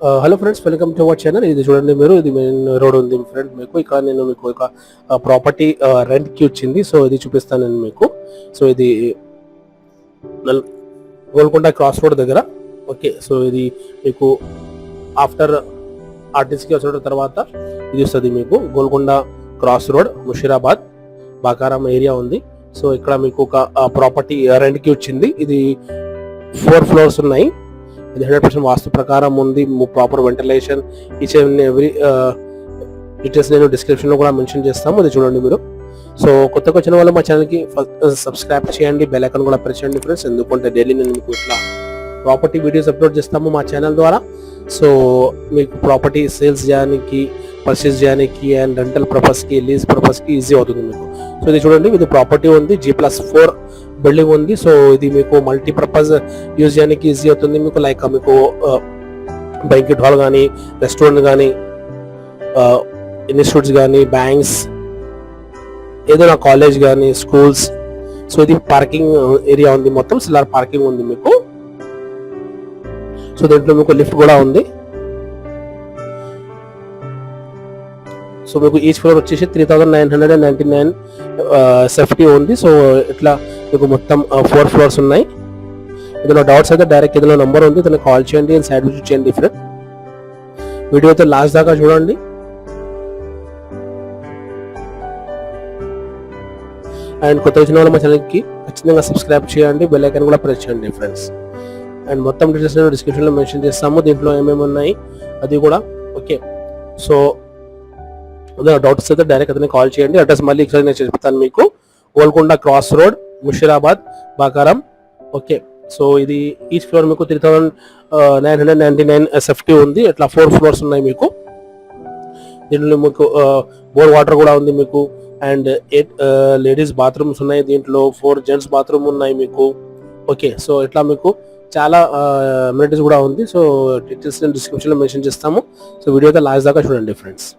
Hello friends, welcome to our channel. ఇది చూడండి, మీరు ఇది మెయిన్ రోడ్ ఉంది ఫ్రెండ్. మీకు ఇక్కడ నేను మీకు ఒక ప్రాపర్టీ రెంట్కి వచ్చింది. సో ఇది చూపిస్తాను నేను మీకు. సో ఇది గోల్కొండ క్రాస్ రోడ్ దగ్గర. ఓకే, సో ఇది మీకు ఆఫ్టర్ ఆర్టీసీకి వచ్చిన తర్వాత ఇది వస్తుంది మీకు. Golconda cross road, Musheerabad, Bakaram area ఉంది. సో ఇక్కడ మీకు ఒక ప్రాపర్టీ రెంట్కి వచ్చింది. ఇది 4 floors ఉన్నాయి. ఇది 100% వాస్తు ప్రకారం ఉంది. Proper ventilation, each and every details నేను డిస్క్రిప్షన్లో కూడా మెన్షన్ చేస్తాము. ఇది చూడండి మీరు. సో కొత్తగా వచ్చిన వాళ్ళు మా ఛానల్కి సబ్స్క్రైబ్ చేయండి, బెల్ ఐకాన్ కూడా ప్రెస్ చేయండి ఫ్రెండ్స్. ఎందుకంటే డైలీ నేను మీకు ఇట్లా ప్రాపర్టీ వీడియోస్ అప్లోడ్ చేస్తాము మా ఛానల్ ద్వారా. సో మీకు ప్రాపర్టీ సేల్స్ చేయడానికి, పర్చేస్ చేయడానికి అండ్ రెంటల్ పర్పస్కి, లీజ్ పర్పస్కి ఈజీ అవుతుంది మీకు. సో ఇది చూడండి, ఇది ప్రాపర్టీ ఉంది, G+4 బిల్డింగ్ ఉంది. సో ఇది మీకు మల్టీపర్పస్ యూజ్ చేయడానికి ఈజీ అవుతుంది మీకు. లైక్ మీకు బ్యాంక్వెట్ హాల్ కానీ, రెస్టారెంట్ కానీ, ఇన్స్టిట్యూట్స్ కానీ, బ్యాంక్స్, ఏదైనా కాలేజ్ కానీ, స్కూల్స్. సో ఇది పార్కింగ్ ఏరియా ఉంది, మొత్తం సిల్లార్ పార్కింగ్ ఉంది మీకు. సో దీంట్లో మీకు లిఫ్ట్ కూడా ఉంది. సో మీకు ఈచ్ ఫ్లోర్ వచ్చేసి 3999 సేఫ్టీ ఉంది. సో ఇట్లా మీకు మొత్తం 4 floors ఉన్నాయి. ఏదైనా డౌట్స్ అయితే డైరెక్ట్ ఏదైనా నెంబర్ ఉంది, దాన్ని కాల్ చేయండి అండ్ సైడ్ విజిట్ చేయండి ఫ్రెండ్. వీడియో అయితే లాస్ట్ దాకా చూడండి. అండ్ కొత్త వచ్చిన వాళ్ళు మా ఛానల్కి ఖచ్చితంగా సబ్స్క్రైబ్ చేయండి, బెల్ ఐకాన్ కూడా ప్రెస్ చేయండి ఫ్రెండ్స్. అండ్ మొత్తం డీటెయిల్స్ నేను డిస్క్రిప్షన్లో మెన్షన్ చేస్తాము, దీంట్లో ఏమేమి ఉన్నాయి అది కూడా. ఓకే, సో డౌట్స్ అయితే డైరెక్ట్ అతన్ని కాల్ చేయండి. అడ్రస్ మళ్ళీ ఇక్కడ నేను చెప్తాను మీకు. Golconda cross road, Musheerabad, Bakaram. Okay, so ఇది ఈచ్ ఫ్లోర్ మీకు 3999 SFT ఉంది. ఇట్లా 4 floors ఉన్నాయి మీకు. దీంట్లో మీకు బోర్ వాటర్ కూడా ఉంది మీకు. అండ్ 8 లేడీస్ బాత్రూమ్స్ ఉన్నాయి దీంట్లో, 4 జెంట్స్ బాత్రూమ్ ఉన్నాయి మీకు. ఓకే, సో ఇట్లా మీకు చాలా అమ్యూనిటీస్ కూడా ఉంది. సో డీటెయిల్స్ నేను డిస్క్రిప్షన్లో మెన్షన్ చేస్తాము. సో వీడియో అయితే లాస్ట్ దాకా చూడండి ఫ్రెండ్స్.